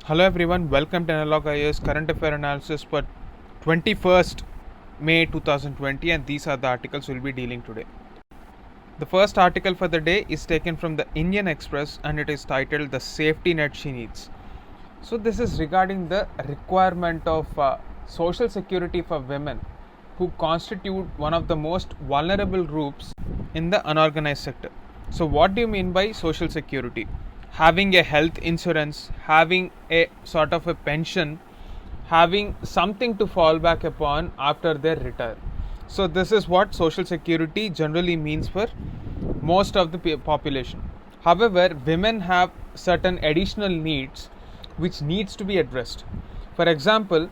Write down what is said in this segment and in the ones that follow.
Hello everyone, welcome to Analog IAS Current Affair Analysis for 21st May 2020, and these are the articles we'll be dealing today. The first article for the day is taken from the Indian Express and it is titled The Safety Net She Needs. So this is regarding the requirement of social security for women who constitute one of the most vulnerable groups in the unorganized sector. So what do you mean by social security? Having a health insurance, having a sort of a pension, having something to fall back upon after they retire. So this is what social security generally means for most of the population. However, women have certain additional needs which needs to be addressed. For example,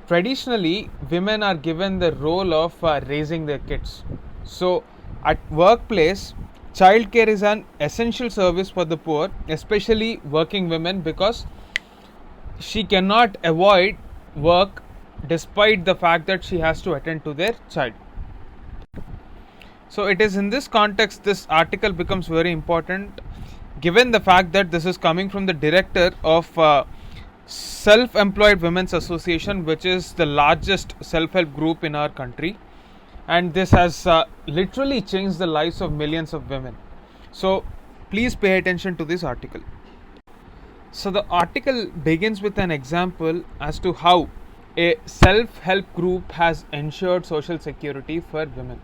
traditionally women are given the role of raising their kids. So at workplace, childcare is an essential service for the poor, especially working women, because she cannot avoid work despite the fact that she has to attend to their child. So it is in this context this article becomes very important, given the fact that this is coming from the director of Self-Employed Women's Association, which is the largest self-help group in our country, and this has literally changed the lives of millions of women. So please pay attention to this article. So the article begins with an example as to how a self-help group has ensured social security for women.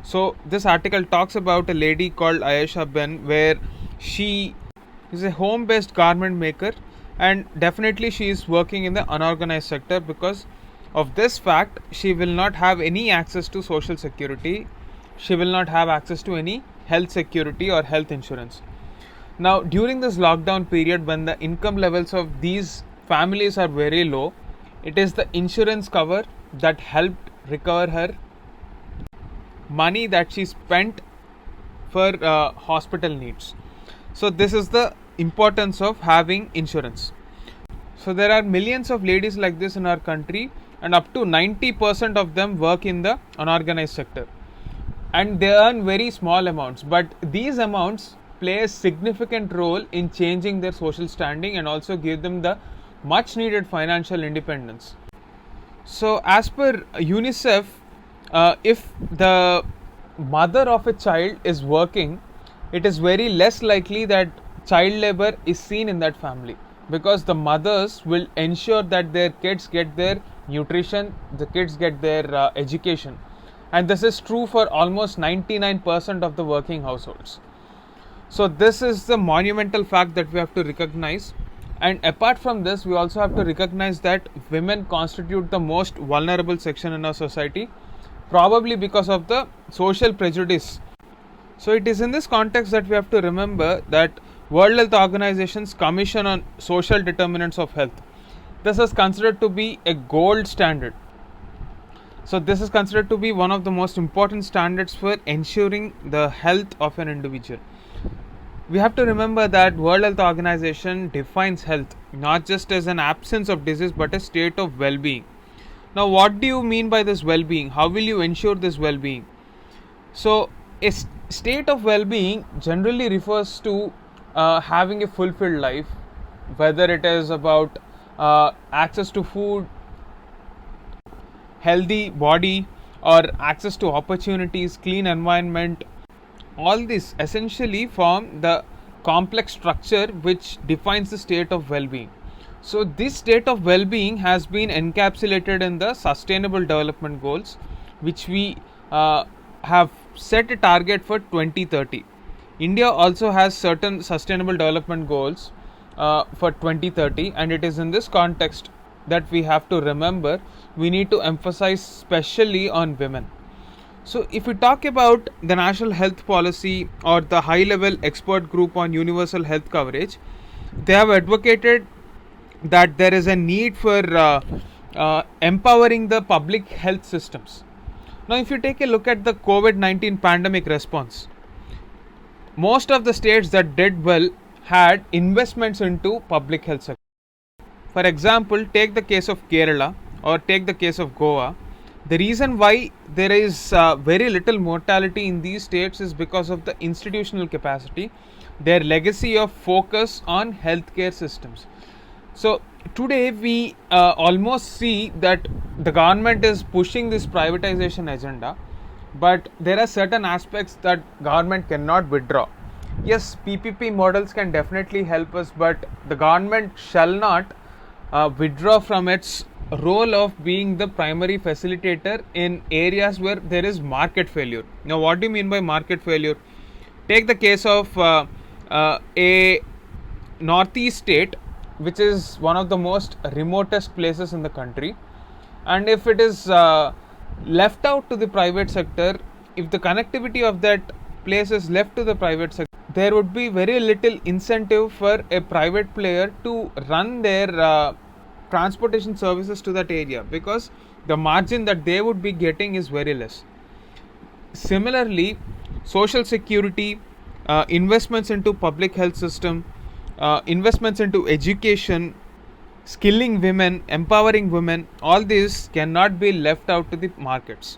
So this article talks about a lady called Ayesha Ben, where she is a home-based garment maker, and definitely she is working in the unorganized sector. Because of this fact, she will not have any access to social security. She will not have access to any health security or health insurance. Now, during this lockdown period, when the income levels of these families are very low, it is the insurance cover that helped recover her money that she spent for hospital needs. So this is the importance of having insurance. So there are millions of ladies like this in our country, and up to 90% of them work in the unorganized sector, and they earn very small amounts, but these amounts play a significant role in changing their social standing and also give them the much needed financial independence. So as per UNICEF, if the mother of a child is working, it is very less likely that child labor is seen in that family, because the mothers will ensure that their kids get their nutrition, the kids get their education, and this is true for almost 99% of the working households. So this is the monumental fact that we have to recognize. And apart from this, we also have to recognize that women constitute the most vulnerable section in our society, probably because of the social prejudice. So it is in this context that we have to remember that World Health Organization's Commission on Social Determinants of Health, this is considered to be a gold standard. So this is considered to be one of the most important standards for ensuring the health of an individual. We have to remember that World Health Organization defines health not just as an absence of disease but a state of well-being. Now, what do you mean by this well-being? How will you ensure this well-being? So a state of well-being generally refers to having a fulfilled life, whether it is about access to food, healthy body, or access to opportunities, clean environment. All this essentially form the complex structure which defines the state of well-being. So this state of well-being has been encapsulated in the Sustainable Development Goals, which we have set a target for 2030. India also has certain Sustainable Development Goals for 2030, and it is in this context that we have to remember we need to emphasize specially on women. So if we talk about the National Health Policy or the high level expert group on universal health coverage, they have advocated that there is a need for empowering the public health systems. Now if you take a look at the COVID-19 pandemic response, most of the states that did well had investments into public health sector. For example, take the case of Kerala or take the case of Goa. The reason why there is very little mortality in these states is because of the institutional capacity, their legacy of focus on healthcare systems. So today we almost see that the government is pushing this privatization agenda, but there are certain aspects that government cannot withdraw. Yes, PPP models can definitely help us, but the government shall not withdraw from its role of being the primary facilitator in areas where there is market failure. Now, what do you mean by market failure? Take the case of a northeast state, which is one of the most remotest places in the country, and if it is left out to the private sector, if the connectivity of that place is left to the private sector, there would be very little incentive for a private player to run their transportation services to that area, because the margin that they would be getting is very less. Similarly, social security, investments into public health system, investments into education, skilling women, empowering women, all these cannot be left out to the markets.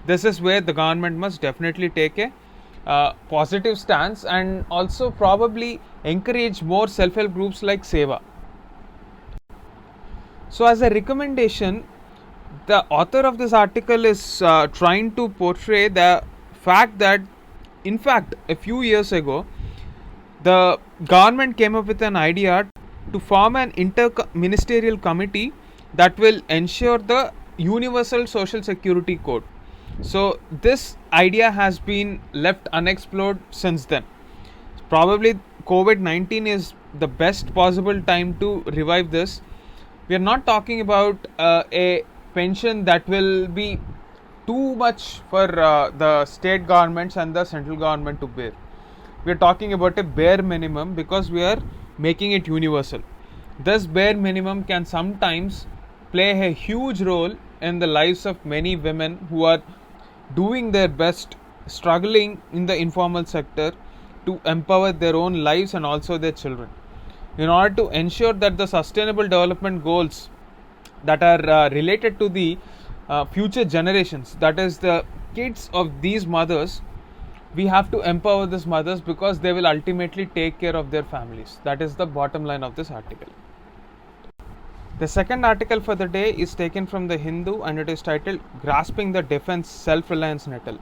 This is where the government must definitely take a positive stance, and also probably encourage more self-help groups like Seva. So, as a recommendation, the author of this article is trying to portray the fact that, in fact, a few years ago, the government came up with an idea to form an inter-ministerial committee that will ensure the universal social security code. So this idea has been left unexplored since then. Probably COVID-19 is the best possible time to revive this. We are not talking about a pension that will be too much for the state governments and the central government to bear. We are talking about a bare minimum because we are making it universal. This bare minimum can sometimes play a huge role in the lives of many women who are doing their best, struggling in the informal sector to empower their own lives and also their children. In order to ensure that the sustainable development goals that are related to the future generations, that is the kids of these mothers, we have to empower these mothers because they will ultimately take care of their families. That is the bottom line of this article. The second article for the day is taken from the Hindu and it is titled Grasping the Defense Self-Reliance Nettle.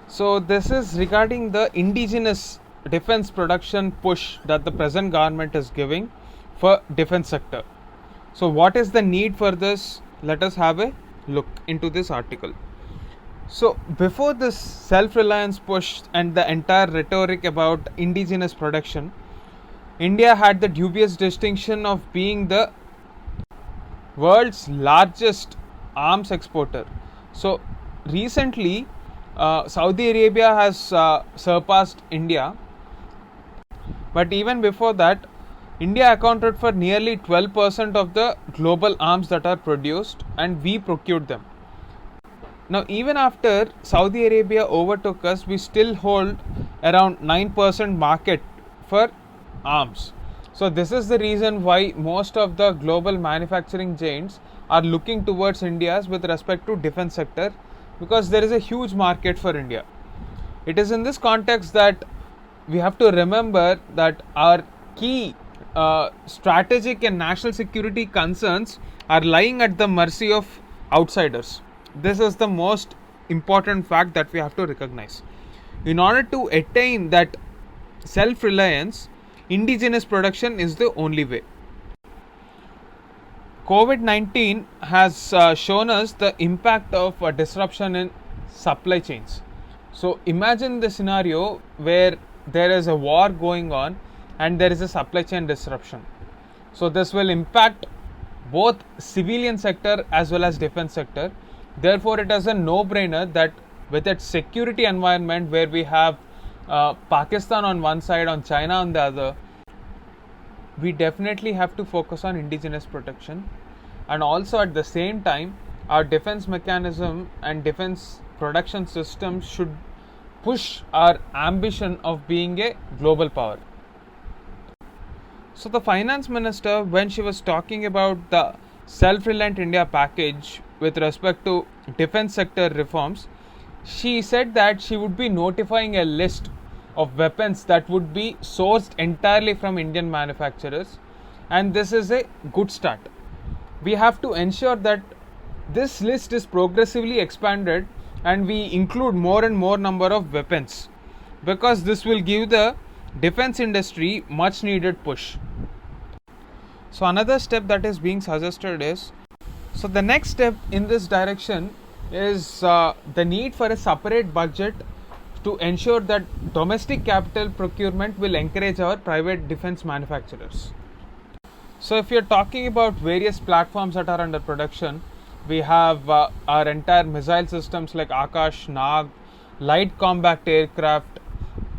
So this is regarding the indigenous defense production push that the present government is giving for defense sector. So what is the need for this? Let us have a look into this article. So before this self-reliance push and the entire rhetoric about indigenous production, India had the dubious distinction of being the world's largest arms exporter. So recently Saudi Arabia has surpassed India, but even before that India accounted for nearly 12% of the global arms that are produced, and we procured them. Now even after Saudi Arabia overtook us, we still hold around 9% market for arms. So this is the reason why most of the global manufacturing giants are looking towards India with respect to defense sector, because there is a huge market for India. It is in this context that we have to remember that our key strategic and national security concerns are lying at the mercy of outsiders. This is the most important fact that we have to recognize. In order to attain that self-reliance, indigenous production is the only way. COVID-19 has shown us the impact of a disruption in supply chains. So imagine the scenario where there is a war going on and there is a supply chain disruption. So this will impact both civilian sector as well as defense sector. Therefore, it is a no-brainer that with its security environment where we have Pakistan on one side, on China on the other, we definitely have to focus on indigenous protection, and also at the same time our defense mechanism and defense production system should push our ambition of being a global power. So the finance minister, when she was talking about the self-reliant India package with respect to defense sector reforms, she said that she would be notifying a list of weapons that would be sourced entirely from Indian manufacturers, and this is a good start. We have to ensure that this list is progressively expanded and we include more and more number of weapons, because this will give the defense industry much needed push. So another step that is being suggested is, so the next step in this direction is the need for a separate budget to ensure that domestic capital procurement will encourage our private defense manufacturers. So if you're talking about various platforms that are under production, we have our entire missile systems like Akash, Nag, light combat aircraft.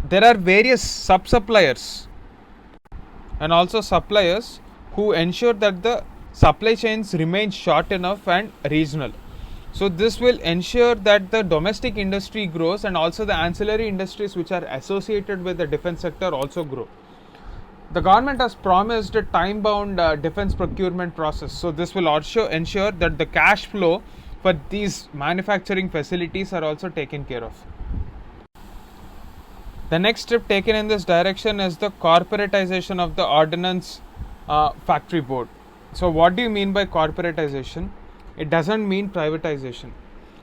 There are various sub-suppliers and also suppliers who ensure that the supply chains remain short enough and regional. So this will ensure that the domestic industry grows and also the ancillary industries which are associated with the defense sector also grow. The government has promised a time-bound defense procurement process. So this will also ensure that the cash flow for these manufacturing facilities are also taken care of. The next step taken in this direction is the corporatization of the Ordnance Factory Board. So what do you mean by corporatization? It doesn't mean privatization.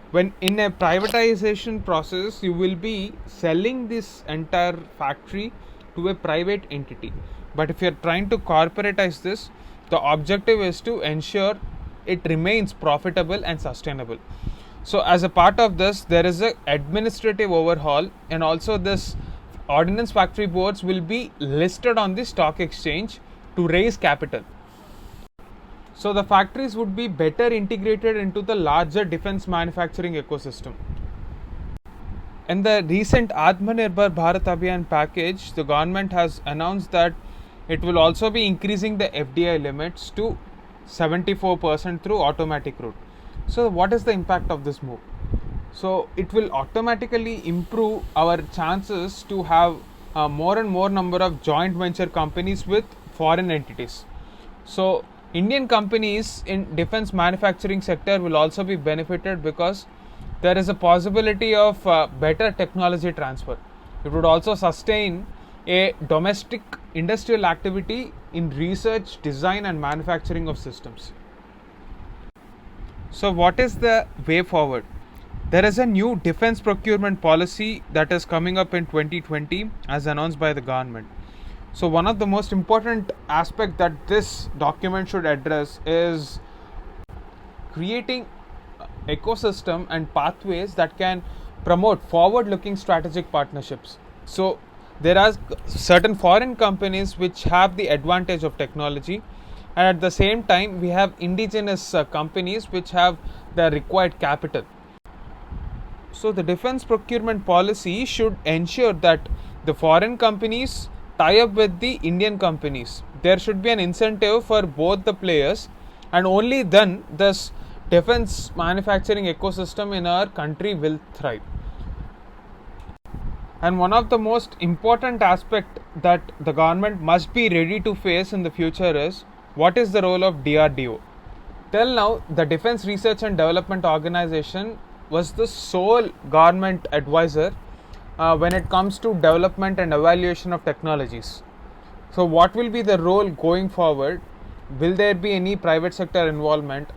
When in a privatization process, you will be selling this entire factory to a private entity. But if you're trying to corporatize this, the objective is to ensure it remains profitable and sustainable. So as a part of this, there is an administrative overhaul, and also this Ordnance Factory Boards will be listed on the stock exchange to raise capital. So the factories would be better integrated into the larger defense manufacturing ecosystem. In the recent Atmanirbhar Bharat Abhiyan package, the government has announced that it will also be increasing the FDI limits to 74% through automatic route. So what is the impact of this move? So it will automatically improve our chances to have more and more number of joint venture companies with foreign entities. So Indian companies in defense manufacturing sector will also be benefited, because there is a possibility of better technology transfer. It would also sustain a domestic industrial activity in research, design and manufacturing of systems. So what is the way forward? There is a new defense procurement policy that is coming up in 2020 as announced by the government. So one of the most important aspect that this document should address is creating ecosystem and pathways that can promote forward-looking strategic partnerships. So there are certain foreign companies which have the advantage of technology, and at the same time we have indigenous companies which have the required capital. So the defense procurement policy should ensure that the foreign companies tie up with the Indian companies. There should be an incentive for both the players, and only then this defense manufacturing ecosystem in our country will thrive. And one of the most important aspect that the government must be ready to face in the future is, what is the role of DRDO? Till now, the Defense Research and Development Organization was the sole government advisor when it comes to development and evaluation of technologies. So what will be the role going forward? Will there be any private sector involvement?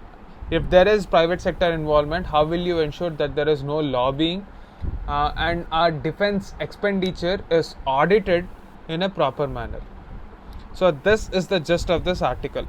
If there is private sector involvement, how will you ensure that there is no lobbying and our defense expenditure is audited in a proper manner? So this is the gist of this article.